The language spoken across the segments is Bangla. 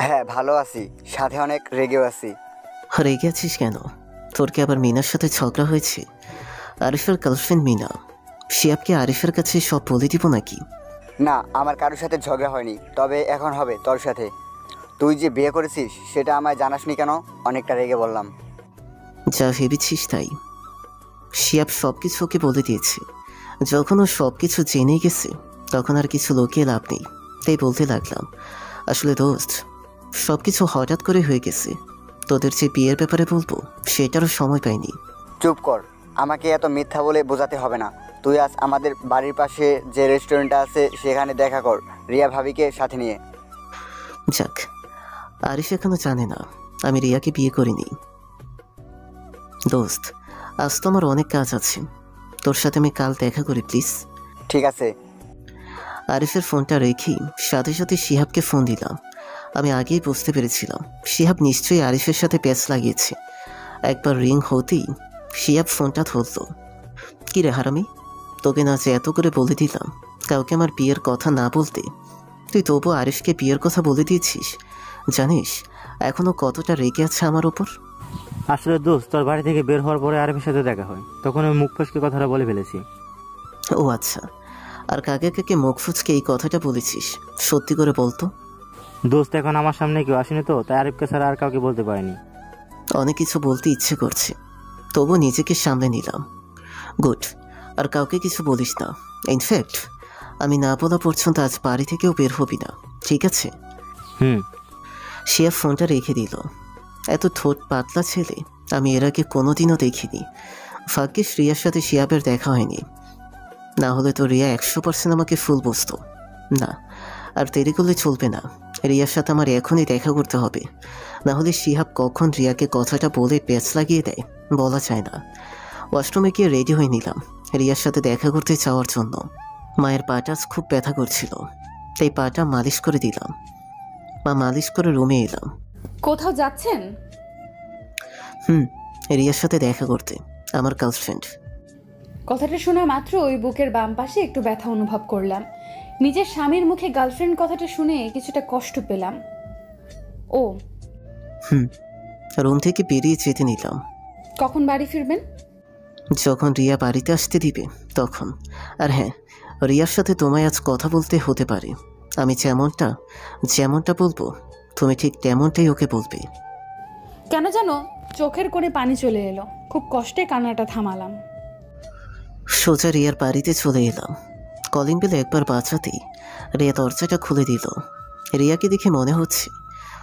হ্যাঁ, ভালো আছি, সাথে অনেক রেগেও আছি। রেগে আছিস কেন? তোর কি আবার মিনার সাথে ঝগড়া হয়েছে? আরিফের গার্লফ্রেন্ড মিনা, শিয়াবকে আরিফের কাছে সব বলে দিব নাকি? না, আমার কারোর সাথে ঝগড়া হয়নি, তবে এখন হবে তোর সাথে। তুই যে বিয়ে করেছিস সেটা আমায় জানাসনি কেন? অনেকটা রেগে বললাম। যা ভেবেছিস তাই। শিয়াব সব কিছু ওকে বলে দিয়েছে। যখন ও সব কিছু জেনে গেছে তখন আর কিছু লুকিয়ে লাভ নেই। তাই বলতে লাগলাম, আসলে দোস্ত, সব কিছু হঠাৎ করে হয়ে গেছে। তোদের যে বিয়ের ব্যাপারে বলবো সেটারও সময় পাইনি। চুপ কর, আমাকে এত মিথ্যা বলে বোঝাতে হবে না। তুই আজ আমাদের বাড়ির পাশে যে রেস্টুরেন্টটা আছে সেখানে দেখা কর, রিয়া ভাবিকে সাথে নিয়ে। যাক, আরিফ এখনো জানে না আমি রিয়াকে বিয়ে করিনি। দোস্ত, আজ তো আমার অনেক কাজ আছে, তোর সাথে আমি কাল দেখা করি প্লিজ। ঠিক আছে। আরিফের ফোনটা রেখেই সাথে সাথে শিহাবকে ফোন দিলাম। আমি আগেই বুঝতে পেরেছিলাম শিহাব নিশ্চয়ই আরিফের সাথে প্যাচ লাগিয়েছে। একবার রিং হতেই শিহাব ফোনটা ধরল। কি রে হারামি, তোকে না যে এত করে বলে দিলাম কাউকে আমার বিয়ের কথা না বলতে, তুই তবু আরিফকে বিয়ের কথা বলে দিয়েছিস। জানিস এখনো কতটা রেগে আছে আমার ওপর? আসলে দোস্ত, তোর বাড়ি থেকে বের হওয়ার পরে আরিফের সাথে দেখা হয়, তখন আমি মুখ ফসকে কথাটা বলে ফেলেছি। ও আচ্ছা, আর কাকে কাকে মুখ ফুচকে এই কথাটা বলেছিস সত্যি করে বলতো। দোস্ত, এখন আমার সামনে কেউ আসেনি তো, তাই আরিফকে ছাড়া আর কাউকে বলতে পারিনি। অনেক কিছু বলতে ইচ্ছে করছে, তবু নিজেকে সামলে নিলাম। গুড, আর কাউকে কিছু বলিস না। ইনফ্যাক্ট আমি না বলা পর্যন্ত আজ বাড়ি থেকেও বের হবি না, ঠিক আছে? হুম। শিয়া ফোনটা রেখে দিল। এত ঠোঁট পাতলা ছেলে আমি এর আগে কোনোদিনও দেখিনি। ভাগ্যিস রিয়ার সাথে শিয়াবের দেখা হয়নি, না হলে তো রিয়া 100% আমাকে ফুল বসত। না, আর দেরি করলে চলবে না। রিয়ার সাথে আমার এখনই দেখা করতে হবে, না হলে শিহাব কখন রিয়াকে কথাটা বলে প্যাচ লাগিয়ে দেয় বলা যায় না। ওয়াশরুমে গিয়ে রেডি হয়ে নিলাম রিয়ার সাথে দেখা করতে যাওয়ার জন্য। মায়ের পাটা খুব ব্যথা করছিল, তাই পাটা মালিশ করে দিলাম। মা মালিশ করে রুমে এলাম। কোথাও যাচ্ছেন? রিয়ার সাথে দেখা করতে, আমার গার্লফ্রেন্ড। কথাটা শোনা মাত্র ওই বুকের বাম পাশে একটু ব্যথা অনুভব করলাম। নিজের স্বামীর মুখে গার্লফ্রেন্ড কথাটা শুনে কিছুটা কষ্ট পেলাম। ও রুম থেকে বেরিয়ে যেতে নিলাম। কখন বাড়ি ফিরবেন? যখন রিয়া বাড়িতে আসতে দিবে তখন। আর হ্যাঁ, রিয়ার সাথে তোমায় আজ কথা বলতে হতে পারে। আমি যেমনটা যেমনটা বলবো তুমি ঠিক তেমনটাই ওকে বলবে। কেন জানো চোখের কোণে পানি চলে এলো, খুব কষ্টে কান্নাটা থামালাম। সোজা রিয়ার বাড়িতে চলে এলাম। কলিং বেলে একবার বাঁচাতেই রিয়া দরজাটা খুলে দিল। রিয়াকে দেখে মনে হচ্ছে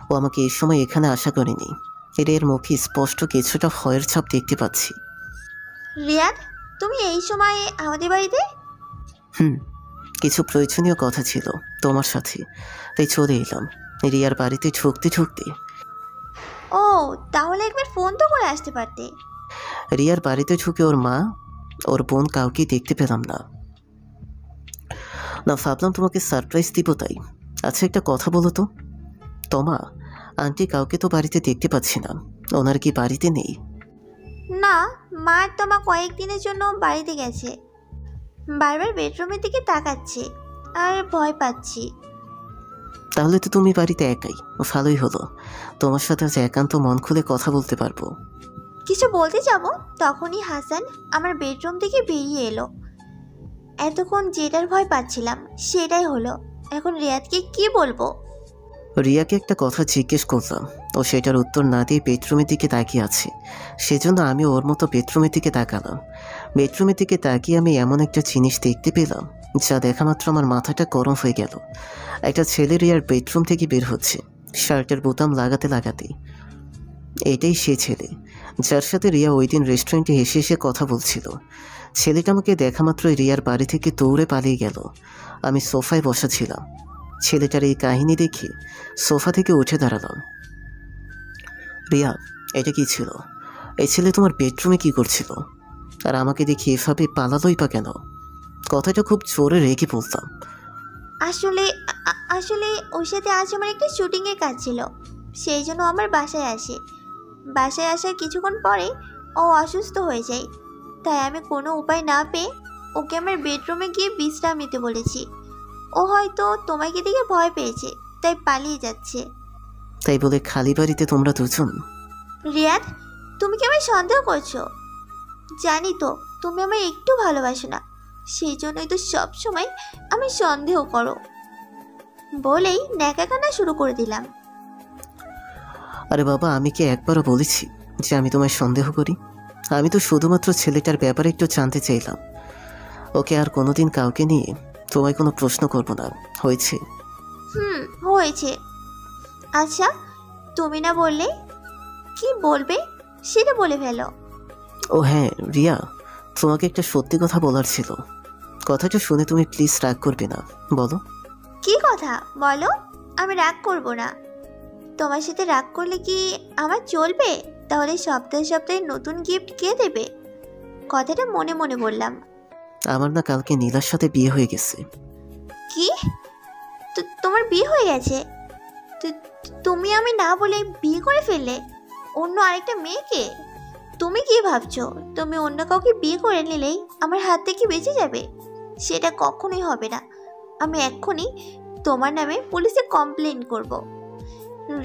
ও আমাকে এই সময় এখানে আশা করেনি। রিয়ার মুখে স্পষ্ট কিছুটা ভয়ের ছাপ দেখতে পাচ্ছি। রিয়াদ, তুমি এই সময়ে আমাদের বাড়িতে? কিছু প্রয়োজনীয় কথা ছিল তোমার সাথে, তাই চলে এলাম। রিয়ার বাড়িতে ঢুকতে ঢুকতে ও, তাহলে একবার ফোন তো করে আসতে পারতে। রিয়ার বাড়িতে ঢুকে ওর মা ওর বোন কাউকে দেখতে পেলাম না। ভাবলাম তোমাকে সারপ্রাইজ দিব তাই। আচ্ছা, একটা কথা বলো তো, তোমা আন্টি কাউকে তো বাড়িতে দেখতে পাচ্ছি না, ওনার কি বাড়িতে নেই? না, মা তোমা কয়েকদিনের জন্য বাড়িতে গেছে। বারবার বেডরুমের দিকে তাকাচ্ছে আর ভয় পাচ্ছি। তাহলে তো তুমি বাড়িতে একাই, ভালোই হলো। তোমার সাথে আজ একান্ত মন খুলে কথা বলতে পারবো। কিছু বলতে যাব তখনই হাসান আমার বেডরুম থেকে বেরিয়ে এলো। এতক্ষণ যেটার ভয় পাচ্ছিলাম সেটাই হলো। এখন রিয়াদকে কি বলবো? রিয়াকে একটা কথা জিজ্ঞেস করলাম, ও সেটার উত্তর না দিয়ে বেডরুমের দিকে তাকিয়ে আছে। সেজন্য আমি ওর মতো বেডরুমের দিকে তাকালাম। বেডরুমের দিকে তাকিয়ে আমি এমন একটা জিনিস দেখতে পেলাম যা দেখা মাত্র আমার মাথাটা গরম হয়ে গেল। একটা ছেলে রিয়ার বেডরুম থেকে বের হচ্ছে, শার্টের বোতাম লাগাতে লাগাতে। এটাই সে ছেলে যার সাথে রিয়া ওই দিন রেস্টুরেন্টে হেসে হেসে কথা বলছিল। ছেলেটা আমাকে দেখা মাত্রই রিয়ার বাড়ি থেকে দৌড়ে পালিয়ে গেল। আমি সোফায় বসা ছিলাম। ছেলেটার এই কাহিনী দেখে সোফা থেকে উঠে দাঁড়ালাম। রিয়া, এটা কি ছিল? এই ছেলে তোমার বেডরুমে কি করছিল? আর আমাকে দেখে এভাবে পালালোই বা কেন? কথাটা খুব জোরে রেগে বলতাম। আসলে আসলে ওর সাথে আজ আমার একটা শুটিংয়ের কাজ ছিল, সেই জন্য আমার বাসায় আসে। বাসায় আসার কিছুক্ষণ পরে ও অসুস্থ হয়ে যায়, তাই আমি কোনো উপায় না পেয়ে ওকে আমার বেডরুমে গিয়ে বিশ্রাম নিতে বলেছি। ও হয়তো তোমাকে দেখে ভয় পেয়েছে, তাই পালিয়ে যাচ্ছে। তাই বলে খালি বাড়িতে তোমরা দুজন? রিয়াদ, তুমি কি আমায় সন্দেহ করছো? জানি তো তুমি আমায় একটু ভালোবাসো না, সেই জন্যই তো সব সময় আমি সন্দেহ করো। বলেই ন্যাকা কান্না শুরু করে দিলাম। আরে বাবা, আমি কি একবারও বলেছি যে আমি তোমায় সন্দেহ করি? আমি তো শুধুমাত্র ছেলেটার ব্যাপারে একটু জানতে চাইলাম। ওকে আর কোনোদিন কাউকে নিয়ে তোমায় কোনো প্রশ্ন করবো না, হয়েছে? হয়েছে। আচ্ছা, তুমি না বললে, কি বলবে সেটা বলে ফেলো। ও হ্যাঁ রিয়া, তোমাকে একটা সত্যি কথা বলার ছিল। কথাটা শুনে তুমি প্লিজ রাগ করবে না, বলো। কি কথা বলো, আমি রাগ করব না। তোমার সাথে রাগ করলে কি আমার চলবে? তাহলে সপ্তাহে সপ্তাহে নতুন গিফট কে দেবে? কথাটা মনে মনে বললাম। আমার না কালকে নীলার সাথে বিয়ে হয়ে গেছে। কি? তোমার বিয়ে হয়ে গেছে? তুমি আমি না বলে বিয়ে করে ফেললে অন্য আরেকটা মেয়েকে? তুমি কি ভাবছো তুমি অন্য কাউকে বিয়ে করে নিলেই আমার হাত থেকে বেঁচে যাবে? সেটা কখনোই হবে না। আমি এক্ষুনি তোমার নামে পুলিশে কমপ্লেন করব।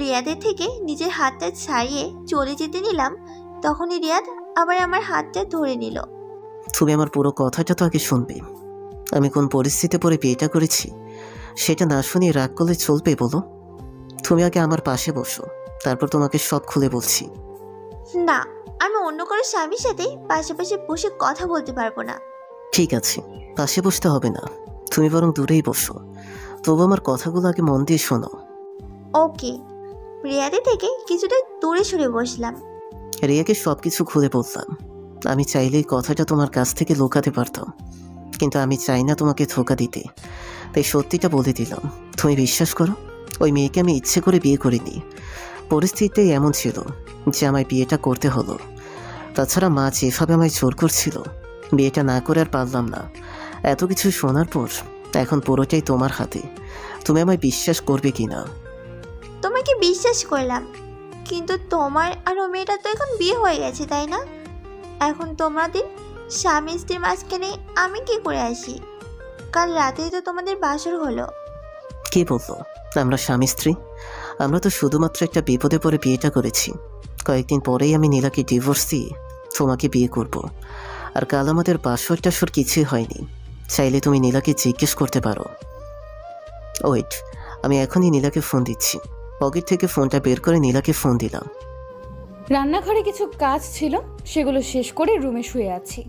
রিয়াদের থেকে নিজের হাতটা ছাড়িয়ে চলে যেতে নিলাম, তখনই রিয়াদ আবার আমার হাতটা ধরে নিল। তুমি আমার পুরো কথাটা তো আগে শুনবে। আমি কোন পরিস্থিতিতে পড়ে বিয়েটা করেছি সেটা না শুনিয়ে রাগ করলে চলবে বলো? তুমি আগে আমার পাশে বসো, তারপর তোমাকে সব খুলে বলছি। না, আমি অন্য কারো স্বামীর সাথে পাশাপাশি বসে কথা বলতে পারবো না। ঠিক আছে, পাশে বসতে হবে না, তুমি বরং দূরেই বসো। তবু আমার কথাগুলো আগে মন দিয়ে শোনো। ওকে। রিয়াদের থেকে কিছুটা দূরে সরে বসলাম। রিয়াকে সব কিছু খুলে বললাম। আমি চাইলেই কথাটা তোমার কাছ থেকে লুকাতে পারতাম, কিন্তু আমি চাই না তোমাকে ধোঁকা দিতে, তাই সত্যিটা বলে দিলাম। তুমি বিশ্বাস করো, ওই মেয়েকে আমি ইচ্ছে করে বিয়ে করিনি। পরিস্থিতিটাই এমন ছিল যে আমায় বিয়েটা করতে হলো। তাছাড়া মা যেভাবে আমায় জোর করছিল, বিয়েটা না করে আর পারলাম না। এত কিছু শোনার পর এখন পুরোটাই তোমার হাতে, তুমি আমায় বিশ্বাস করবে কি না? তোমাকে বিশ্বাস করলাম, কিন্তু তোমার আর ও মেয়েটা তো এখন বিয়ে হয়ে গেছে, তাই না? এখন তোমাদের স্বামী স্ত্রীর মাঝখানে আমি কি করে আসি? কাল রাতেই তো তোমাদের বাসর হলো। কে বললো আমরা স্বামী স্ত্রী? আমরা তো শুধুমাত্র একটা বিপদে পড়ে বিয়েটা করেছি। কয়েকদিন পরেই আমি নীলাকে ডিভোর্স দিয়ে তোমাকে বিয়ে করব। আর কাল আমাদের বাসর টাসর কিছুই হয়নি, চাইলে তুমি নীলাকে জিজ্ঞেস করতে পারো। ওয়েট, আমি এখনই নীলাকে ফোন দিচ্ছি। পকেট থেকে ফোনটা বের করে নীলাকে ফোন দিলাম। রান্নাঘরে কিছু কাজ ছিল, সেগুলো শেষ করে রুমে শুয়ে আছি।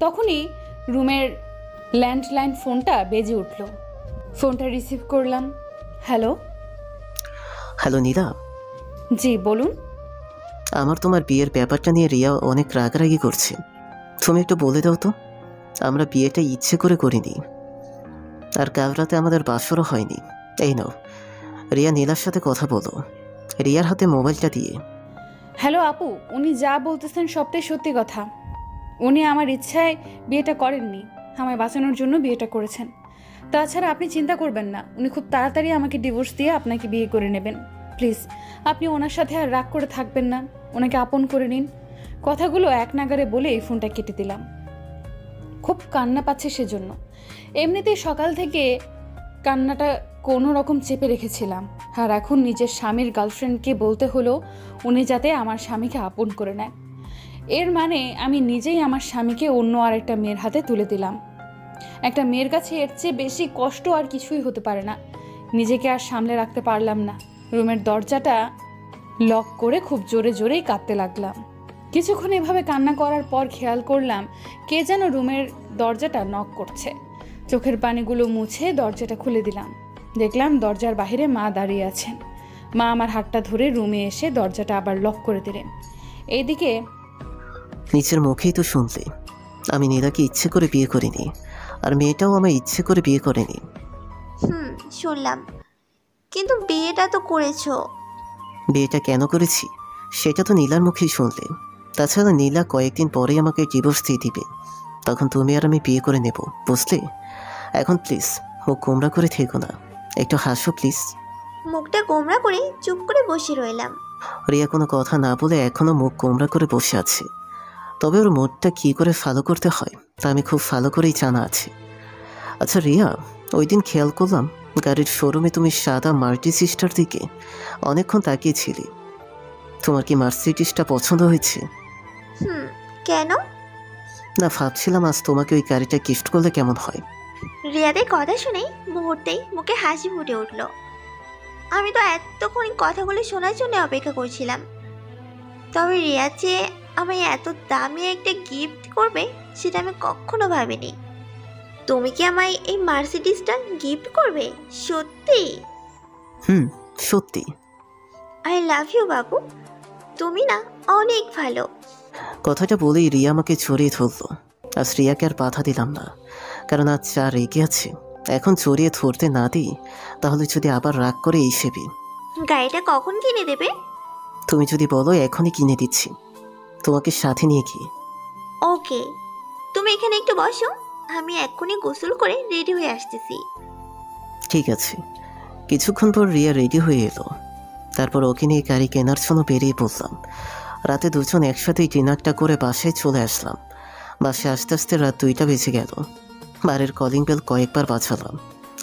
তখনই রুমের ল্যান্ডলাইন ফোনটা বেজে উঠল। ফোনটা রিসিভ করলাম। হ্যালো। হ্যালো নীলা। জি বলুন। আমার তোমার বিয়ের ব্যাপারটা নিয়ে রিয়া অনেক রাগারাগি করছে। তুমি একটু বলে দাও তো। আমরা বিয়েটা ইচ্ছে করে করিনি, আর কাল রাতে আমাদের বাসরও হয়নি। এই নাও, রিয়া নীলার সাথে কথা বলো। রিয়ার হাতে মোবাইলটা দিয়ে। হ্যালো আপু, উনি যা বলতেছেন সবটাই সত্যি কথা। উনি আমার ইচ্ছায় বিয়েটা করেননি, আমায় বাঁচানোর জন্য বিয়েটা করেছেন। তাছাড়া আপনি চিন্তা করবেন না, উনি খুব তাড়াতাড়ি আমাকে ডিভোর্স দিয়ে আপনাকে বিয়ে করে নেবেন। প্লিজ আপনি ওনার সাথে আর রাগ করে থাকবেন না, ওনাকে আপন করে নিন। কথাগুলো এক নাগারে বলেই ফোনটা কেটে দিলাম। খুব কান্না পাচ্ছে সেজন্য। এমনিতেই সকাল থেকে কান্নাটা কোনো রকম চেপে রেখেছিলাম, আর এখন নিজের স্বামীর গার্লফ্রেন্ডকে বলতে হলো উনি যাতে আমার স্বামীকে আপন করে নেয়। এর মানে আমি নিজেই আমার স্বামীকে অন্য আরেকটা মেয়ের হাতে তুলে দিলাম। একটা মেয়ের কাছে এর চেয়ে বেশি কষ্ট আর কিছুই হতে পারে না। নিজেকে আর সামলে রাখতে পারলাম না। রুমের দরজাটা লক করে খুব জোরে জোরেই কাঁদতে লাগলাম। কিছুক্ষণ এভাবে কান্না করার পর খেয়াল করলাম কে যেন রুমের দরজাটা নক করছে। চোখের পানিগুলো মুছে দরজাটা খুলে দিলাম। দেখলাম দরজার বাইরে মা দাঁড়িয়ে আছেন। মা আমার হাতটা ধরে রুমে এসে দরজাটা আবার লক করে দিলেন। এইদিকে নিজের মুখেই তো শুনলে আমি নীলাকে ইচ্ছে করে বিয়ে করিনি, আর মেয়েটাও আমায় ইচ্ছে করে বিয়ে করেনি। শুনলাম, কিন্তু বিয়েটা তো করেছো। বিয়েটা কেন করেছি সেটা তো নীলার মুখেই শুনলে। তাছাড়া নীলা কয়েকদিন পরেই আমাকে ডিভোর্স দিয়ে দিবে, তখন তুমি আর আমি বিয়ে করে নেব, বুঝলে? এখন প্লিজ মুখ গোমরা করে থেকো না, একটু হাসো প্লিজ। মুখটা গোমরা করে চুপ করে বসে রইলাম। রিয়া কোনো কথা না বলে এখনো মুখ গোমরা করে বসে আছে। তবে ওর মুডটা কী করে ফলো করতে হয় তা আমি খুব ভালো করেই জানা আছে। আচ্ছা রিয়া, ওই দিন খেয়াল করলাম গাড়ির শোরুমে তুমি সাদা মার্টিসিস্টার দিকে অনেকক্ষণ তাকিয়েছিলি। তোমার কি মার্সিডিসটা পছন্দ হয়েছে? কেন? না, ভাবছিলাম আজ তোমাকে ওই গাড়িটা গিফট করলে কেমন হয়। রিয়াদের কথা শুনেই মুহূর্তেই মুখে হাসি ফুটে উঠল। আমি তো এতক্ষণ কথাগুলো শোনার জন্য অপেক্ষা করছিলাম, তবে রিয়া যে আমায় এত দামি একটা গিফট করবে সেটা আমি কখনো ভাবিনি। তুমি কি আমায় এই মার্সিডিসটা গিফট করবে? সত্যি? সত্যি। আই লাভ ইউ বাবু, তুমি না অনেক ভালো। কথাটা বলেই রিয়া আমাকে জড়িয়ে ধরল। আজ রিয়াকে আর বাধা দিলাম না, কারণ আজ যা রেগে আছে, এখন জড়িয়ে ধরতে না দিই তাহলে যদি আবার রাগ করে এসেবি। গাড়িটা কখন কিনে দেবে? তুমি যদি বলো এখনই কিনে দিচ্ছি, তোমাকে সাথে নিয়ে গিয়ে। ওকে, তুমি এখানে একটু বসো, আমি এক্ষুনি গোসল করে রেডি হয়ে আসতেছি। ঠিক আছে। কিছুক্ষণ পর রিয়া রেডি হয়ে এলো। তারপর ওকে নিয়ে গাড়ি কেনার জন্য বেরিয়ে পড়লাম। রাতে দুজন একসাথেই ডিনারটা করে বাসায় চলে আসলাম। বাসায় আস্তে আস্তে রাত 2টা বেজে গেল। বাড়ির কলিং বেল কয়েকবার বাজালাম,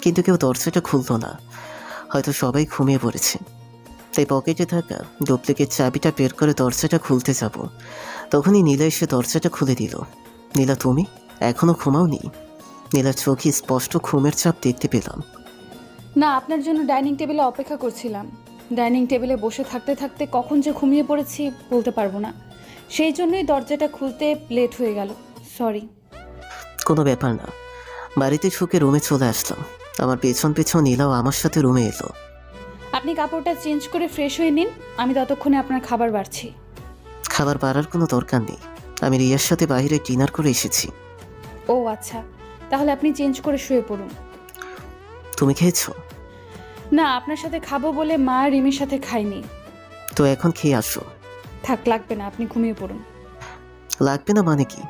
কিন্তু কেউ দরজাটা খুলল না। হয়তো সবাই ঘুমিয়ে পড়েছে। তাই পকেটে থাকা ডুপ্লিকেট চাবিটা বের করে দরজাটা খুলতে যাব, তখনই নীলা এসে দরজাটা খুলে দিল। নীলা, তুমি এখনো ঘুমাওনি? নীলার চোখে স্পষ্ট ঘুমের ছাপ দেখতে পেলাম। না, আপনার জন্য ডাইনিং টেবিলে অপেক্ষা করছিলাম। ডাইনিং টেবিলে বসে থাকতে থাকতে কখন যে ঘুমিয়ে পড়েছি বলতে পারবো না, সেই জন্যই দরজাটা খুলতে লেট হয়ে গেল। সরি। কোনো ব্যাপার না। বাড়িতে ঢুকে রুমে চলে আসলাম। আমার পেছন পেছন নীলাও আমার সাথে রুমে এলো। আপনি কাপড়টা চেঞ্জ করে ফ্রেশ হয়ে নিন, আমি ততক্ষণে আপনার খাবার বাড়ছি। খাবার বাড়ার কোনো দরকার নেই, আমি রিয়ার সাথে বাইরে ডিনার করে এসেছি। ও আচ্ছা, তাহলে আপনি চেঞ্জ করে শুয়ে পড়ুন। তুমি খেয়েছো? না, আপনার সাথে খাবো বলে মা আর রিমির সাথে খাইনি। তো এখন খেয়ে আসো। থাক, লাগবে না, আপনি ঘুমিয়ে পড়ুন। লাগবে না মানে কি?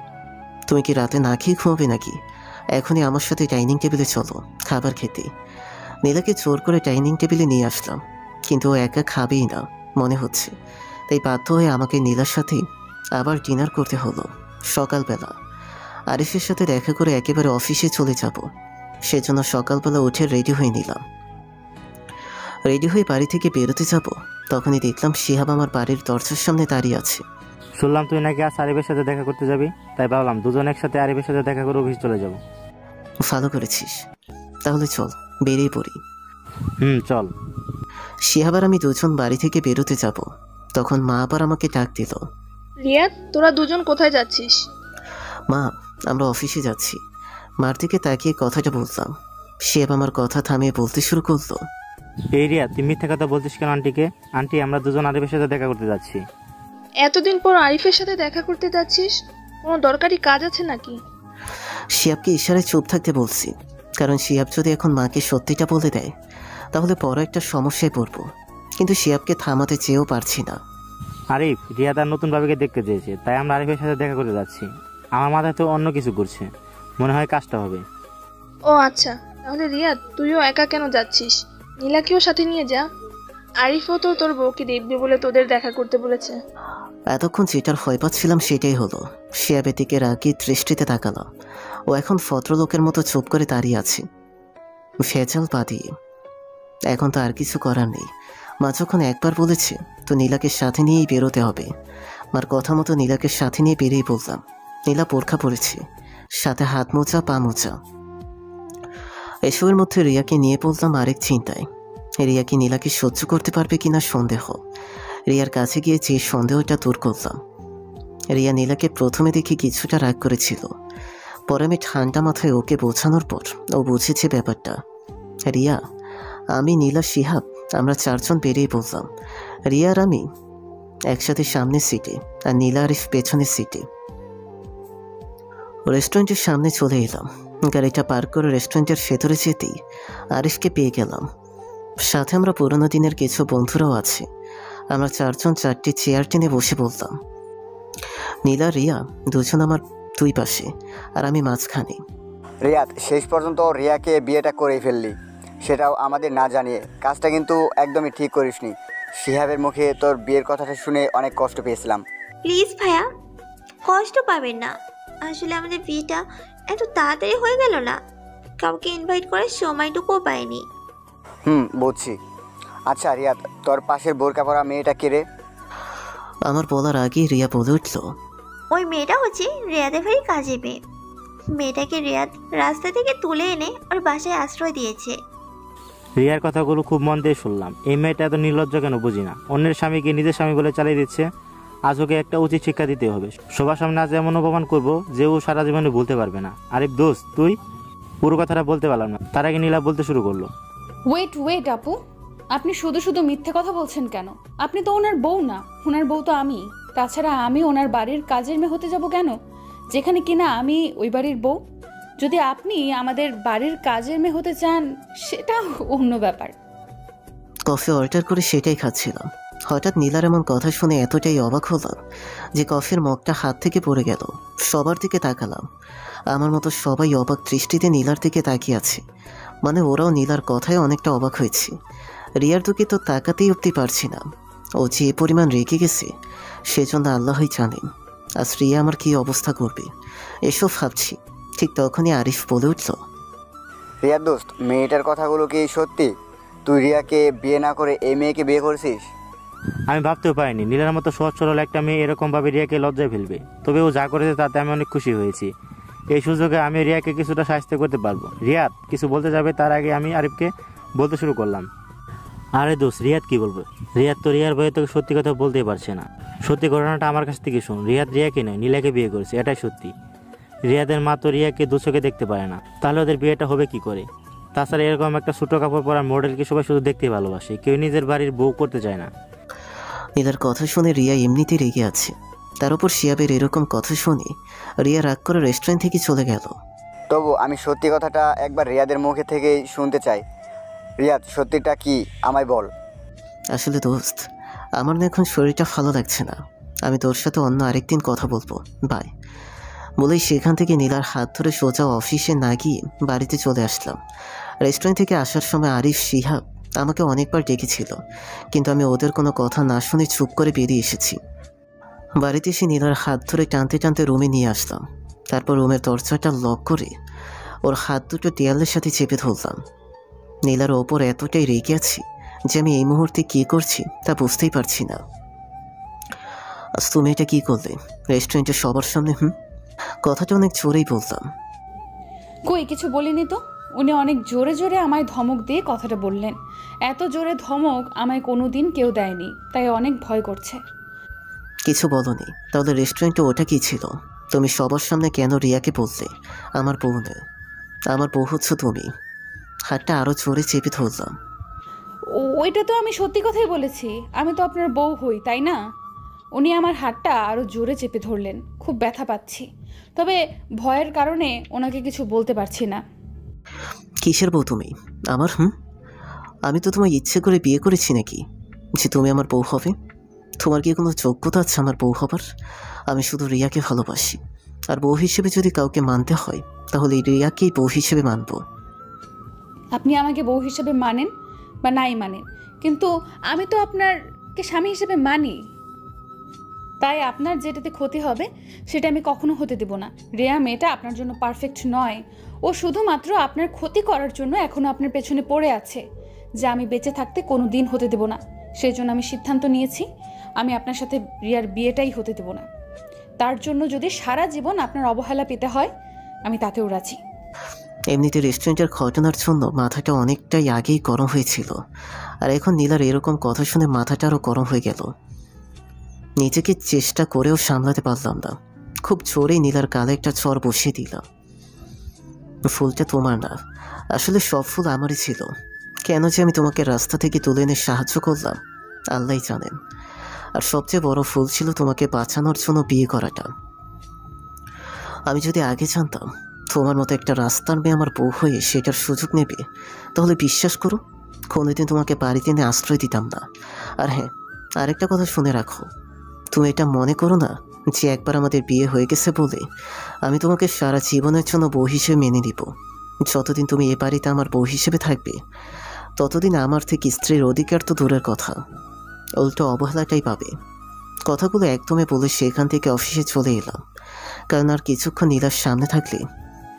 তুমি কি রাতে না খেয়ে ঘুমাবে নাকি? এখনই আমার সাথে ডাইনিং টেবিলে চলো খাবার খেতে। নীলাকে জোর করে ডাইনিং টেবিলে নিয়ে আসলাম, কিন্তু ও একা খাবেই না মনে হচ্ছে। তাই বাধ্য হয়ে আমাকে নীলার সাথেই আবার ডিনার করতে হলো। সকালবেলা আরিফের সাথে দেখা করে একেবারে অফিসে চলে যাব, সেজন্য সকালবেলা উঠে রেডি হয়ে নিলাম। রেডি হয়ে বাড়ি থেকে বেরোতে যাব, তখনই দেখলাম শিহাব আমার বাড়ির দরজার সামনে দাঁড়িয়ে আছে। শুনলাম তুই নাকি আজ আরিফের সাথে দেখা করতে যাবি, তাই ভাবলাম দুজন একসাথে আরিফের সাথে দেখা করে অফিস চলে যাব। ভালো করেছিস, তাহলে চল বেরিয়ে পড়ি। চল। শিহাব আর আমি দুজন বাড়ি থেকে বেরোতে যাব, তখন মা আবার আমাকে ডাক দিল। রিয়াদ, তোরা দুজন কোথায় যাচ্ছিস? মা, আমরা অফিসে যাচ্ছি। মার দিকে তাকিয়ে কথাটা বললাম। শিহাব আমার কথা থামিয়ে বলতে শুরু করলো। এই রিয়া, তুই মিথ্যা কথা বলছিস কেন আন্টিকে? আন্টি, আমরা দুজন আরিফের সাথে দেখা করতে যাচ্ছি। এতদিন পর আরিফের সাথে দেখা করতে যাচ্ছিস? কোনো দরকারি কাজ আছে নাকি? শিহাবকে ইশারায় চুপ থাকতে বলছি, কারণ শিহাব যদি এখন মাকে সত্যিটা বলে দেয় তাহলে বড় একটা সমস্যায় পড়বো। কিন্তু শিহাবকে থামাতে চেয়েও পারছি না। আরিফ, রিয়া তার নতুন ভাবিকে দেখতে চেয়েছে, তাই আমরা আরিফের সাথে দেখা করতে যাচ্ছি। আমার মাথায় তো অন্য কিছু ঘুরছে, মনে হয় কাজটা হবে। ও আচ্ছা, তাহলে রিয়াদ তুইও একা কেন যাচ্ছিস? নীলাকেও সাথে নিয়ে যা। আরিফও তো তোর বউকে দেখবে বলে তোদের দেখা করতে বলেছে। এতক্ষণ যেটার ভয় পাচ্ছিলাম সেটাই হলো। শিহাবের দিকে রাগি দৃষ্টিতে তাকালাম। ও এখন ভদ্রলোকের মতো চুপ করে দাঁড়িয়ে আছে, ভেজাল বাদিয়ে। এখন তো আর কিছু করার নেই। মা যখন একবার বলেছে তো নীলাকে সাথে নিয়েই বেরোতে হবে। মার কথা মতো নীলাকে সাথে নিয়ে বেরিয়ে বললাম। নীলা বোরখা পরেছে, সাথে হাত মোজা পা মোজা। এসবের মধ্যে রিয়াকে নিয়ে বললাম আরেক চিন্তায়। রিয়া কি নীলাকে সহ্য করতে পারবে কিনা সন্দেহ। রিয়ার কাছে গিয়ে যে সন্দেহটা দূর করলাম। রিয়া নীলাকে প্রথমে দেখে কিছুটা রাগ করেছিল, পরে আমি ঠান্ডা মাথায় ওকে বোঝানোর পর ও বুঝেছে ব্যাপারটা। রিয়া, আমি, নীলা, শিহাব আমরা চারজন বেরিয়ে পড়লাম। রিয়া আর আমি একসাথে সামনের সিটে, আর নীলা আরিফ পেছনের সিটে। রেস্টুরেন্টের সামনে চলে এলাম। গাড়িটা পার্ক করে রেস্টুরেন্টের ভেতরে যেতেই আরিফকে পেয়ে গেলাম। সাথে আমরা পুরোনো দিনের কিছু বন্ধুরাও আছে। আমরা চারজন চারটি চেয়ার টেনে বসে বলতাম। নীলা রিয়া দুজন আমার দুই পাশে, আর আমি মাঝখানে। রিয়াদ, শেষ পর্যন্ত রিয়াকে বিয়েটা করেই ফেললি, সেটাও আমাদের না জানিয়ে। কাজটা কিন্তু একদমই ঠিক করিসনি। শিহাবের মুখে তোর বিয়ের কথাটা শুনে অনেক কষ্ট পেয়েছিলাম। প্লিজ ভাইয়া, কষ্ট পাবেন না। আসলে আমাদের বিয়েটা এত তাড়াতাড়ি হয়ে গেল না, কাউকে ইনভাইট করার সময়টুকুও পাইনি। বুঝছি। আচ্ছা রিয়াদ, তোর পাশের বোরকা পরা মেয়েটা কে রে? আমার বলার আগেই রিয়া বলে উঠল, ওই মেয়েটা হচ্ছে রিয়াদের ভাই কাজে মেয়ে। মেয়েটাকে রিয়াদ রাস্তা থেকে তুলে এনে ওর বাসায় আশ্রয় দিয়েছে। রিয়ার কথাগুলো খুব মন দিয়ে শুনলাম। এই মেয়েটা এত নির্লজ্জ কেন বুঝি না। অন্যের স্বামীকে নিজের স্বামী বলে চালিয়ে দিচ্ছে। আজ ওকে একটা উচিত শিক্ষা দিতে হবে। সবার সামনে আজ এমন অপমান করবো যে ও সারা জীবনে ভুলতে পারবে না। আরিফ দোস্ত, তুই পুরো কথাটা বলতে পারলাম না, তার আগে নীলা বলতে শুরু করলো। ওয়েট আপু, আপনি শুধু শুধু মিথ্যে কথা বলছেন কেন? আপনি তো ওনার বউ না, ওনার বউ তো আমি। তাছাড়া আমি ওনার বাড়ির কাজের মেয়ে হতে যাব কেন, যেখানে কিনা আমি ওই বাড়ির বউ? যদি আপনি আমাদের বাড়ির কাজের মেয়ে হতে চান সেটা অন্য ব্যাপার। কফি অর্ডার করে সেটাই খাচ্ছিলাম। হঠাৎ নীলার এমন কথা শুনে এতটাই অবাক হলাম যে কফির মগটা হাত থেকে পড়ে গেল। সবার দিকে তাকালাম। আমার মতো সবাই অবাক দৃষ্টিতে নীলার দিকে তাকিয়ে আছে। মানে ওরাও নীলার কথায় অনেকটা অবাক হয়েছে। রিয়ার দিকে তো তাকাতেই উঠতে পারছি না। ও যে পরিমাণ রেগে গেছে সেজন্য আল্লাহই জানেন আজ রিয়া আমার কী অবস্থা করবে। এসব ভাবছি, ঠিক তখনই আরিফ বলে উঠল, রিয়াদ দোস্ত, মেয়েটার কথাগুলো কি সত্যি? তুই রিয়াকে বিয়ে না করে এই মেয়েকে বিয়ে করেছিস? আমি ভাবতেও পারিনি নীলার মতো সহজ সরল একটা মেয়ে এরকমভাবে রিয়াকে লজ্জায় ফেলবে। তবে ও যা করেছে তাতে আমি অনেক খুশি হয়েছি। এই সুযোগে আমি রিয়াকে কিছুটা সাহায্য করতে পারবো। রিয়াদ কিছু বলতে যাবে তার আগে আমি আরিফকে বলতে শুরু করলাম, আরে দোস্ত রিয়াদ কি বলবো? রিয়াদ তো রিয়ার ভয়ে তোকে সত্যি কথা বলতেই পারছে না। সত্যি ঘটনাটা আমার কাছ থেকে শোন। রিয়াদ রিয়াকে নয়, নীলাকে বিয়ে করেছে, এটাই সত্যি। রিয়াদের মা তো রিয়াকে দু চোখে দেখতে পারে না, তাহলে ওদের বিয়েটা হবে কি করে? তাছাড়া এরকম একটা ছোটো কাপড় পরা মডেলকে সবাই শুধু দেখতেই ভালোবাসে, কেউ নিজের বাড়ির বউ করতে চায় না। নীলার কথা শুনে রিয়া এমনিতেই রেগে আছে। তার উপর শিয়াবের এরকম কথা শুনে রিয়া রাগ করে রেস্টুরেন্ট থেকে চলে গেল। তবু আমি সত্যি কথাটা একবার রিয়াদের মুখে থেকেই শুনতে চাই। রিয়াদ, সত্যিটা কি আমায় বল। আসলে দোস্ত, আমার না এখন শরীরটা ভালো লাগছে না। আমি তোর সাথে অন্য আরেকদিন কথা বলবো, বাই বলেই সেখান থেকে নীলার হাত ধরে সোজা অফিসে না গিয়ে বাড়িতে চলে আসলাম। রেস্টুরেন্ট থেকে আসার সময় আরিফ, শিহাব আমাকে অনেকবার ডেকেছিল, কিন্তু আমি ওদের কোনো কথা না শুনে চুপ করে বেরিয়ে এসেছি। বাড়িতে এসে নীলার হাত ধরে টানতে টানতে রুমে নিয়ে আসলাম। তারপর রুমের দরজাটা লক করে ওর হাত দুটো দেয়ালের সাথে চেপে ধরলাম। নীলার ওপর এতটাই রেগে আছি যে আমি এই মুহূর্তে কী করছি তা বুঝতেই পারছি না। আজ তুমি এটা কী করলে রেস্টুরেন্টে সবার সামনে? কথাটা অনেক জোরেই বললাম। কই কিছু বলিনি তো। উনি অনেক জোরে জোরে আমায় ধমক দিয়ে কথাটা বললেন। এত জোরে ধমক আমায় কোনো দিন কেউ দেয়নি, তাই অনেক ভয় করছে। কিছু বলনি? তাহলে রেস্টুরেন্টে ওটা কী ছিল? তুমি সবার সামনে কেন রিয়াকে বললে আমার বউ নেই? আমার বউ হচ্ছে তুমি। হাতটা আরও জোরে চেপে ধরলাম। ওইটা তো আমি সত্যি কথাই বলেছি, আমি তো আপনার বউ হই, তাই না? উনি আমার হাতটা আরও জোরে চেপে ধরলেন। খুব ব্যথা পাচ্ছি, তবে ভয়ের কারণে ওনাকে কিছু বলতে পারছি না। কিসের বউ তুমি আমার? আমি তো তোমায় ইচ্ছে করে বিয়ে করেছি নাকি যে তুমি আমার বউ হবে? তোমার কি কোনো যোগ্যতা আছে আমার বউ হবার? আমি শুধু রিয়াকে ভালোবাসি, আর বউ হিসেবে যদি কাউকে মানতে হয় তাহলে রিয়াকেই বউ হিসেবে মানব। আপনি আমাকে বউ হিসেবে মানেন বা নাই মানেন, কিন্তু আমি তো আপনারকে স্বামী হিসেবে মানি। তাই আপনার যেটাতে ক্ষতি হবে সেটা আমি কখনো হতে দেব না। রিয়া মেয়েটা আপনার জন্য পারফেক্ট নয়। ও শুধুমাত্র আপনার ক্ষতি করার জন্য এখনও আপনার পেছনে পড়ে আছে, যা আমি বেঁচে থাকতে কোনো দিন হতে দেব না। সেই জন্য আমি সিদ্ধান্ত নিয়েছি আমি আপনার সাথে রিয়ার বিয়েটাই হতে দেব না। তার জন্য যদি সারা জীবন আপনার অবহেলা পেতে হয় আমি তাতেও রাজি। এমনিতে রেস্টুরেন্টের ঘটনার জন্য মাথাটা অনেকটাই আগেই গরম হয়েছিল, আর এখন নীলার এরকম কথা শুনে মাথাটা আরও গরম হয়ে গেল। নিজেকে চেষ্টা করেও সামলাতে পারলাম না। খুব জোরেই নীলার গালে একটা চড় বসিয়ে দিলাম। ফুলটা তোমার না, আসলে সব ফুল আমারই ছিল। কেন যে আমি তোমাকে রাস্তা থেকে তুলে এনে সাহায্য করলাম আল্লাহই জানেন। আর সবচেয়ে বড় ফুল ছিল তোমাকে বাঁচানোর জন্য বিয়ে করাটা। আমি যদি আগে জানতাম তোমার মতো একটা রাস্তার মেয়ে আমার বউ হয়ে সেটার সুযোগ নেবে, তাহলে বিশ্বাস করো কোনোদিন তোমাকে বাড়িতে এনে আশ্রয় দিতাম না। আর হ্যাঁ, আরেকটা কথা শুনে রাখো, তুমি এটা মনে করো না যে একবার আমাদের বিয়ে হয়ে গেছে বলে আমি তোমাকে সারা জীবনের জন্য বউ হিসেবে মেনে নিব। যতদিন তুমি এ বাড়িতে আমার বউ হিসেবে থাকবে ততদিন আমার থেকে স্ত্রীর অধিকার তো দূরের কথা, উল্টো অবহেলাটাই পাবে। কথাগুলো একদমই বলে সেখান থেকে অফিসে চলে এলাম, কারণ আর কিছুক্ষণ নীলার সামনে থাকলে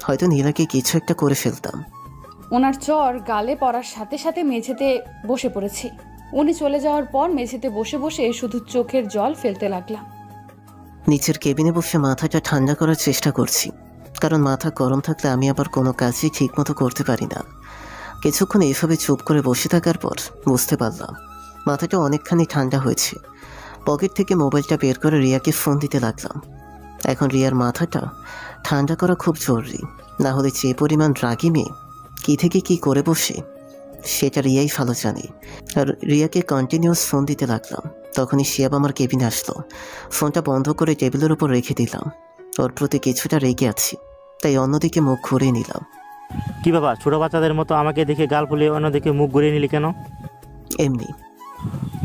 হয়তো নীলাকে কিছু একটা করে ফেলতাম। ওনার চর গালে পড়ার সাথে সাথে মেঝেতে বসে পড়েছি। উনি চলে যাওয়ার পর মেঝেতে বসে বসে শুধু চোখের জল ফেলতে লাগলাম। নিচের কেবিনে বসে মাথাটা ঠান্ডা করার চেষ্টা করছি, কারণ মাথা গরম থাকলে আমি আবার কোনো কাজই ঠিকমতো করতে পারি না। কিছুক্ষণ এইভাবে চুপ করে বসে থাকার পর বুঝতে পারলাম মাথাটা অনেকখানি ঠান্ডা হয়েছে। পকেট থেকে মোবাইলটা বের করে রিয়াকে ফোন দিতে লাগলাম। এখন রিয়ার মাথাটা ঠান্ডা করা খুব জরুরি, না হলে যে পরিমাণ রাগী মেয়ে কী থেকে কী করে বসে সেটা রিয়াই ভালো জানে। আর রিয়াকে কন্টিনিউয়াস ফোন দিতে লাগলাম। তখনই শিয়াব আমার কেবিনে আসলো। ফোনটা বন্ধ করে টেবিলের উপর রেখে দিলাম। ওর প্রতি কিছুটা রেগে আছি, তাই অন্যদিকে মুখ ঘুরিয়ে নিলাম। কি বাবা, ছোট বাচ্চাদের মতো আমাকে দেখে গাল ফুলিয়ে অন্যদিকে মুখ ঘুরিয়ে নিলি কেন? এমনি।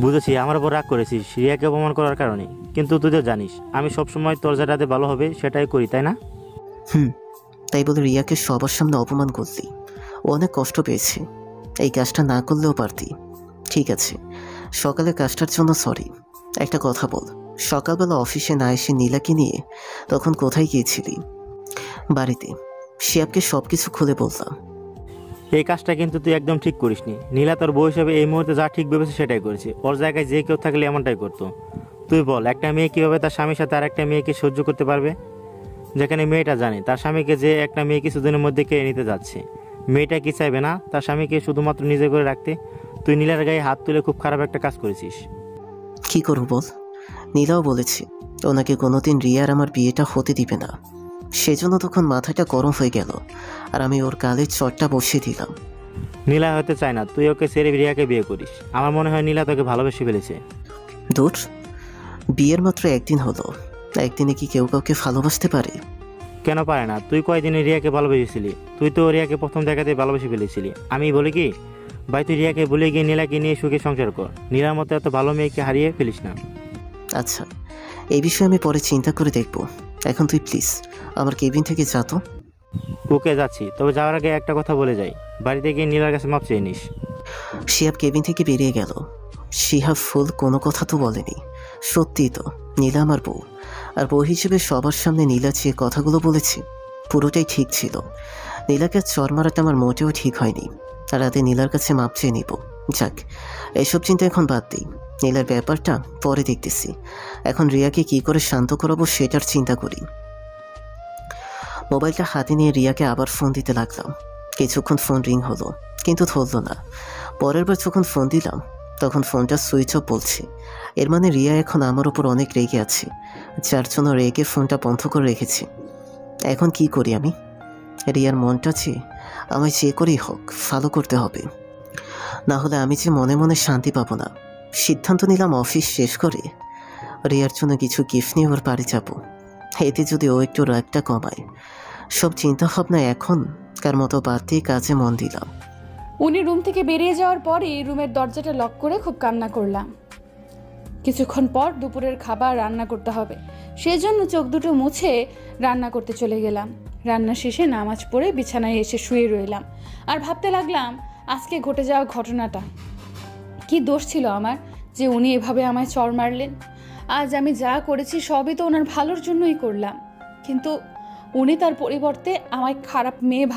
বুঝেছি, আমার উপর রাগ করেছিস রিয়াকে অপমান করার কারণে, কিন্তু তুই তো জানিস আমি সবসময় তোর যেটাতে ভালো হবে সেটাই করি, তাই না? তাই বলে রিয়াকে সবার সামনে অপমান করলি। ও অনেক কষ্ট পেয়েছে, এই কাজটা না করলেও পারতি। ঠিক আছে, সকালে কাজটার জন্য সরি। একটা কথা বল, সকালবেলা অফিসে না এসে নীলাকে নিয়ে তখন কোথায় গিয়েছিলি? বাড়িতে। শিয়াবকে সব কিছু খুলে বললাম। এই কাজটা কিন্তু তুই একদম ঠিক করিসনি। নীলা তোর বউ হিসাবে এই মুহূর্তে যা ঠিক ভেবেছে সেটাই করেছে। ওর জায়গায় যে কেউ থাকলে এমনটাই করতো। তুই বল, একটা মেয়ে কীভাবে তার স্বামীর সাথে আর একটা মেয়েকে সহ্য করতে পারবে? যেখানে মেয়েটা জানে তার স্বামীকে যে একটা মেয়ে কিছুদিনের মধ্যে কেড়ে নিতে যাচ্ছে। মেয়েটা কি চাইবে না তার স্বামীকে শুধুমাত্র নিজে করে রাখতে? তুই নীলার গায়ে হাত তুলে খুব খারাপ একটা কাজ করেছিস। কি করব বল? নীলাও বলেছে ওনাকে কোনোদিন রিয়ার আমার বিয়েটা হতে দিবে না। সেজন্য তখন মাথাটা গরম হয়ে গেল, আর আমি ওর গালে চটটা বসিয়ে দিলাম। নীলা হতে চায় না, তুই ওকে ছেড়ে রিয়াকে বিয়ে করিস। আমার মনে হয় নীলা তোকে ভালোবেসে ফেলেছে। দূর, বিয়ের মাত্র একদিন হলো, একদিনে কি কেউ কাউকে ভালোবাসতে পারে? কেন পারে না? তুই কয়দিনে রিয়াকে ভালোবেসেছিলি? তুই তো রিয়াকে প্রথম দেখাতে ভালোবেসে ফেলেছিলি। আমি বলি কি ভাই, তুই রিয়াকে ভুলে গিয়ে নীলাকে নিয়ে সুখে সংসার কর। নীলার মতো এত ভালো মেয়েকে হারিয়ে ফেলিস না। আচ্ছা, এই বিষয়ে আমি পরে চিন্তা করে দেখব। এখন তুই প্লিজ আমার কেবিন থেকে যা তো। ওকে, যাচ্ছি। তবে যাওয়ার আগে একটা কথা বলে যাই, বাড়িতে গিয়ে নীলার কাছে মাপ চেয়ে নিস। শিহাব কেবিন থেকে বেরিয়ে গেল। শিহাব ফুল কোনো কথা তো বলেনি। সত্যিই তো নীলা আমার বউ, আর বউ হিসেবে সবার সামনে নীলা যে কথাগুলো বলেছে পুরোটাই ঠিক ছিল। নীলাকে চর মারাটা আমার মোটেও ঠিক হয়নি, আর রাতে নীলার কাছে মাপ চেয়ে নিব। যাক, এইসব চিন্তা এখন বাদ দিই। নীলার ব্যাপারটা পরে দেখতেছি। এখন রিয়াকে কি করে শান্ত করাবো সেটার চিন্তা করি। মোবাইলটা হাতে নিয়ে রিয়াকে আবার ফোন দিতে লাগলাম। কিছুক্ষণ ফোন রিং হলো, কিন্তু ধরল না। পরের বার যখন ফোন দিলাম তখন ফোনটা সুইচ অফ বলছে। এর মানে রিয়া এখন আমার উপর অনেক রেগে আছে, যার জন্য রেগে ফোনটা বন্ধ করে রেখেছি। এখন কি করি আমি? রিয়ার মনটা চেয়ে আমায় যে করেই হোক ফলো করতে হবে, না হলে আমি যে মনে মনে শান্তি পাবো না। সিদ্ধান্ত নিলাম অফিস শেষ করে রিয়ার জন্য কিছু গিফট নিয়ে ওর বাড়ি যাবো। এতে যদি ও একটু রাগটা কমায়। সব চিন্তা ভাবনা এখনকার মতো বাদ দিয়ে কাজে মন দিলাম। উনি রুম থেকে বেরিয়ে যাওয়ার পরই রুমের দরজাটা লক করে খুব কান্না করলাম। কিছুক্ষণ পর দুপুরের খাবার রান্না করতে হবে, সেজন্য চোখ দুটো মুছে রান্না করতে চলে গেলাম। রান্না শেষে নামাজ পড়ে বিছানায় এসে শুয়ে রইলাম আর ভাবতে লাগলাম আজকে ঘটে যাওয়া ঘটনাটা। কি দোষ ছিল আমার যে উনি এভাবে আমায় চড় মারলেন? আজ আমি যা করেছি সবই তো ওনার ভালোর জন্যই করলাম, কিন্তু উনি তার পরিবর্তে আমায় খারাপ মেয়ে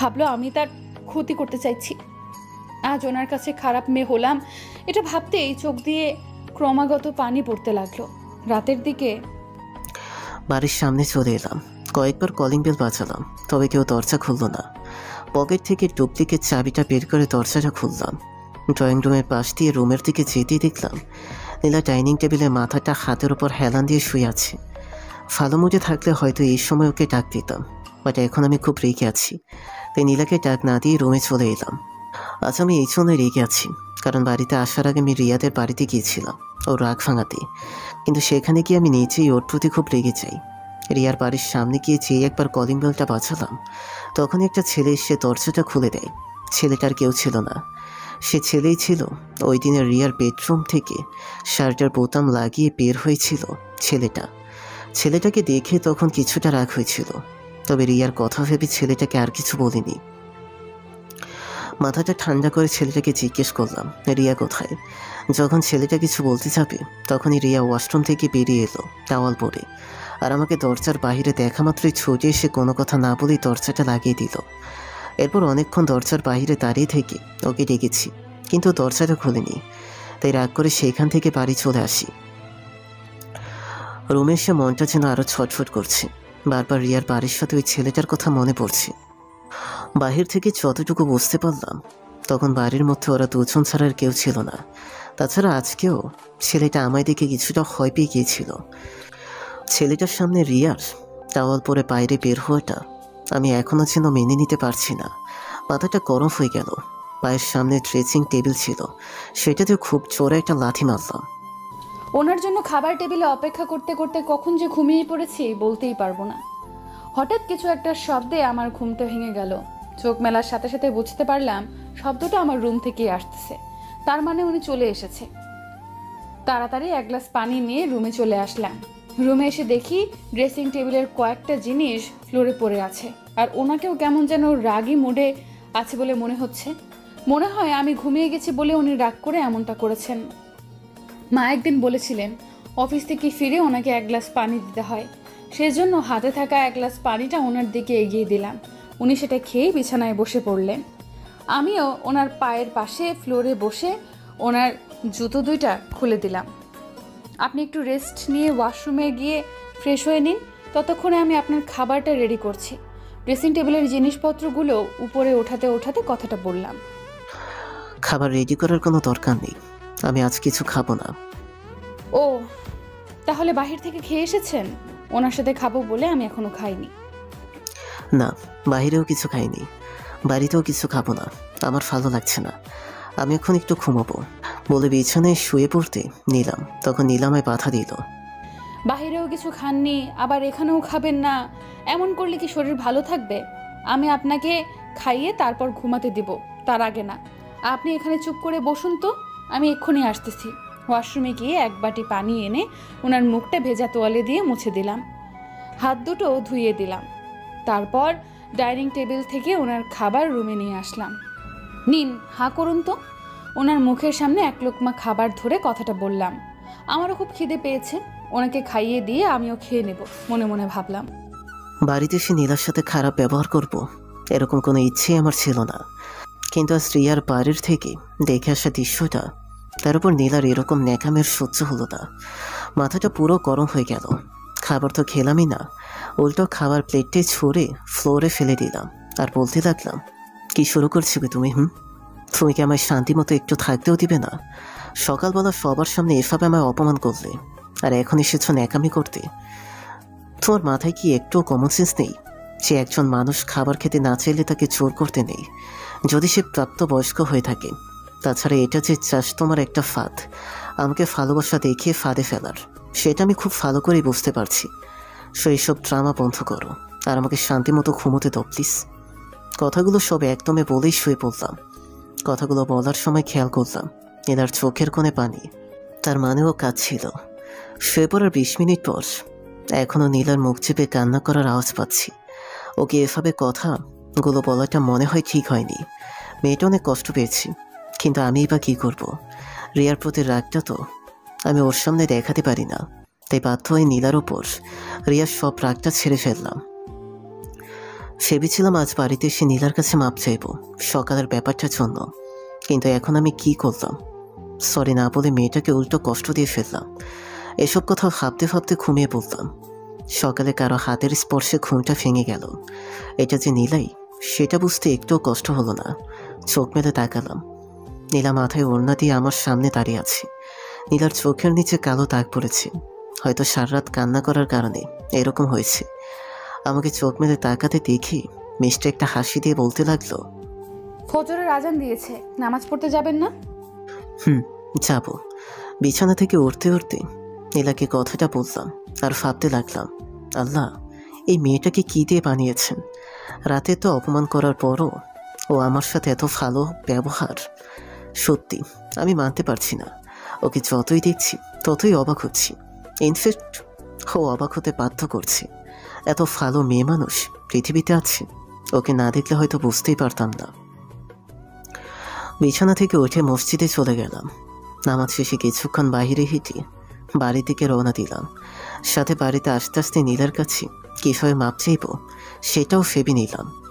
ভাবলো আমি তার ক্ষতি করতে চাইছি। আজ ওনার কাছে খারাপ মেয়ে হলাম, এটা ভাবতেই চোখ দিয়ে ক্রমাগত পানি পড়তে লাগলো। রাতের দিকে বাড়ির সামনে চলে এলাম। কয়েকবার কলিং বেল বাজালাম, তবে কেউ দরজা খুলল না। পকেট থেকে ডুপ্লিকেট চাবিটা বের করে দরজাটা খুললাম। ড্রয়িং রুমের পাশ দিয়ে রুমের দিকে যেতেই দেখলাম নীলা ডাইনিং টেবিলে মাথাটা হাতের উপর হেলান দিয়ে শুয়ে আছে। ভালো মুডে থাকলে হয়তো এই সময় ওকে ডাক দিতাম, বাট এখন আমি খুব রেগে আছি, তাই নীলাকে ডাক না দিয়ে রুমে চলে এলাম। আজ আমি এই জন্য রেগে আছি কারণ বাড়িতে আসার আগে আমি রিয়াদের বাড়িতে গিয়েছিলাম ও রাগ ভাঙাতে, কিন্তু সেখানে গিয়ে আমি নিজেই ওর প্রতি খুব রেগে যাই। রিয়ার বাড়ির সামনে গিয়ে যেই একবার কলিং বেলটা বাজালাম তখন একটা ছেলে এসে দরজাটা খুলে দেয়। ছেলেটার কেউ ছিল না, সে ছেলেই ছিল ওই দিনের রিয়ার বেডরুম থেকে শার্টের বোতাম লাগিয়ে বের হয়েছিল ছেলেটাকে দেখে তখন কিছুটা রাগ হয়েছিল, তবে রিয়ার কথা ভেবে ছেলেটাকে আর কিছু বলিনি। মাথাটা ঠান্ডা করে ছেলেটাকে জিজ্ঞেস করলাম রিয়া কোথায়। যখন ছেলেটা কিছু বলতে যাবে তখনই রিয়া ওয়াশরুম থেকে বেরিয়ে এলো টাওয়াল পরে, আর আমাকে দরজার বাইরে দেখা মাত্রই ছুটে এসে কোনো কথা না বলেই দরজাটা লাগিয়ে দিল। এরপর অনেকক্ষণ দরজার বাইরে দাঁড়িয়ে থেকে ওকে ডেকেছি, কিন্তু দরজাটা খুলেনি। তাই রাগ করে সেখান থেকে বাড়ি চলে আসি। রুমে এসে মনটা যেন আরও ছটফট করছে। বারবার রিয়ার বাড়ির সাথে ওই ছেলেটার কথা মনে পড়ছে। বাহির থেকে যতটুকু বুঝতে পারলাম, তখন বাড়ির মধ্যে ওরা দুজন ছাড়া আর কেউ ছিল না। তাছাড়া আজকেও ছেলেটা আমায় দেখে কিছুটা ভয় পেয়ে গিয়েছিল। ছেলেটার সামনে রিয়ার টাওয়াল পরে বাইরে বের হওয়াটা আমি এখনও যেন মেনে নিতে পারছি না। মাথাটা গরম হয়ে গেল। পায়ের সামনে ড্রেসিং টেবিল ছিল, সেটাতে খুব জোরে একটা লাথি মারলাম। ওনার জন্য খাবার টেবিলে অপেক্ষা করতে করতে কখন যে ঘুমিয়ে পড়েছি বলতেই পারবো না। হঠাৎ কিছু একটা শব্দে আমার ঘুমটা ভেঙে গেল। চোখ মেলার সাথে সাথে বুঝতে পারলাম শব্দটা আমার রুম থেকেই আসতেছে। তার মানে উনি চলে এসেছে। তাড়াতাড়ি এক গ্লাস পানি নিয়ে রুমে চলে আসলাম। রুমে এসে দেখি ড্রেসিং টেবিলের কয়েকটা জিনিস ফ্লোরে পড়ে আছে, আর ওনাকেও কেমন যেন রাগী মুডে আছে বলে মনে হচ্ছে। মনে হয় আমি ঘুমিয়ে গেছি বলে উনি রাগ করে এমনটা করেছেন। মা একদিন বলেছিলেন অফিস থেকে ফিরে ওনাকে এক গ্লাস পানি দিতে হয়। সেজন্য হাতে থাকা এক গ্লাস পানিটা ওনার দিকে এগিয়ে দিলাম। উনি সেটা খেয়েই বিছানায় বসে পড়লেন। আমিও ওনার পায়ের পাশে ফ্লোরে বসে ওনার জুতো দুইটা খুলে দিলাম। আপনি একটু রেস্ট নিয়ে ওয়াশরুমে গিয়ে ফ্রেশ হয়ে নিন, ততক্ষণে আমি আপনার খাবারটা রেডি করছি। ড্রেসিং টেবিলের জিনিসপত্রগুলো উপরে ওঠাতে ওঠাতে কথাটা বললাম। খাবার রেডি করার কোনো দরকার নেই, আমি আজ কিছু খাবো না। ও, তাহলে বাহির থেকে খেয়ে এসেছেন? ওনার সাথে খাবো বলে আমি এখনো খাইনি। না, বাইরেও কিছু খাইনি, বাড়িতেও কিছু খাবো না, আমার ভালো লাগছে না, আমি এখন একটু ঘুমাবো বলে বিছানায় শুয়ে পড়তে নিলাম। তখন নীলামায় বাধা দিল। বাহিরেও কিছু খাননি, আবার এখানেও খাবেন না, এমন করলে কি শরীর ভালো থাকবে? আমি আপনাকে খাইয়ে তারপর ঘুমাতে দিব, তার আগে না। আপনি এখানে চুপ করে বসুন তো, আমি এক্ষুনি আসতেছি। ওয়াশরুমে গিয়ে এক বাটি পানি এনে ওনার মুখটা ভেজা তোয়ালে দিয়ে মুছে দিলাম, হাত দুটো ধুইয়ে দিলাম। তারপর ডাইনিং টেবিল থেকে ওনার খাবার রুমে নিয়ে আসলাম। নিন, হাঁ করুন তো। ওনার মুখের সামনে এক লোকমা খাবার ধরে কথাটা বললাম। আমারও খুব খিদে পেয়েছে, ওনাকে খাইয়ে দিয়ে আমিও খেয়ে নেব মনে মনে ভাবলাম। বাড়িতে এসে নীলার সাথে খারাপ ব্যবহার করব এরকম কোনো ইচ্ছেই আমার ছিল না, কিন্তু আজ রিয়ার বাড়ির থেকে দেখে আসা দৃশ্যটা, তার উপর নীলার এরকম ন্যাকামের সহ্য হলো না। মাথাটা পুরো গরম হয়ে গেল। খাবার তো খেলামই না, উল্টো খাবার প্লেটে ছুঁড়ে ফ্লোরে ফেলে দিলাম আর বলতে লাগলাম, কি শুরু করছিলে তুমি? তুমি কি আমায় শান্তি মতো একটু থাকতেও দিবে না? সকালবেলা সবার সামনে এভাবে আমায় অপমান করলে, আর এখন এসেছো ন্যাকামি করতে। তোমার মাথায় কি একটু কমন সেন্স নেই যে একজন মানুষ খাবার খেতে না চাইলে তাকে জোর করতে নেই, যদি সে প্রাপ্তবয়স্ক হয়ে থাকে? তাছাড়া এটা যে চাষ তোমার একটা ফাঁদ, আমাকে ভালোবাসা দেখিয়ে ফাঁদে ফেলার, সেটা আমি খুব ভালো করেই বুঝতে পারছি। সো এইসব ড্রামা বন্ধ করো আর আমাকে শান্তি মতো ঘুমোতে দাও প্লিজ। কথাগুলো সব একদমে বলেই শুয়ে পড়লাম। কথাগুলো বলার সময় খেয়াল করলাম নীলার চোখের কোণে পানি, তার মানেও কাজ ছিল। শুয়ে পড়ার 20 মিনিট পর এখনও নীলার মুখ চেপে কান্না করার আওয়াজ পাচ্ছি। ওকে এভাবে কথাগুলো বলাটা মনে হয় ঠিক হয়নি। মেয়েটা অনেক কষ্ট পেয়েছি, কিন্তু আমিই বা কী করব? রিয়ার প্রতি রাগটা তো আমি ওর সামনে দেখাতে পারি না, তাই বাধ্য হয়ে নীলার ওপর রিয়ার সব রাগটা ছেড়ে ফেললাম। ভেবেছিলাম আজ বাড়িতে এসে নীলার কাছে মাপ চাইব সকালের ব্যাপারটার জন্য, কিন্তু এখন আমি কি করলাম? সরি না বলে মেয়েটাকে উল্টো কষ্ট দিয়ে ফেললাম। এসব কথা ভাবতে ভাবতে ঘুমিয়ে পড়লাম। সকালে কারো হাতের স্পর্শে ঘুমটা ভেঙে গেল। এটা যে নীলাই সেটা বুঝতে একটুও কষ্ট হলো না। চোখ মেলে তাকালাম, নীলা মাথায় ওড়না দিয়ে আমার সামনে দাঁড়িয়ে আছে। নীলার চোখের নিচে কালো দাগ পড়েছে, হয়তো সারা রাত কান্না করার কারণে এরকম হয়েছে। আমাকে চোখ মেলে তাকাতে দেখি মিষ্টি একটা হাসি দিয়ে বলতে লাগলো, ফজরের আজান দিয়েছে, নামাজ পড়তে যাবেন না? যাব। বিছানা থেকে উঠতে উঠতে নীলাকে কথাটা বললাম আর ভাবতে লাগলাম, আল্লাহ, এই মেয়েটাকে কী দিয়ে বানিয়েছেন? রাতে তো অপমান করার পরও ও আমার সাথে এত ভালো ব্যবহার। সত্যি আমি মানতে পারছি না। ওকে যতই দেখছি ততই অবাক হচ্ছি। ইনফ্যাক্ট ও অবাক হতে বাধ্য করছে। এত ভালো মেয়ে মানুষ পৃথিবীতে আছে, ওকে না দেখলে হয়তো বুঝতেই পারতাম না। বিছানা থেকে উঠে মসজিদে চলে গেলাম। নামাজ শেষে কিছুক্ষণ বাইরে হেঁটে বাড়ি থেকে রওনা দিলাম। সাথে বাড়িতে আস্তে আস্তে নীলার কাছে কীভাবে মাপ চাইব সেটাও ভেবে নিলাম।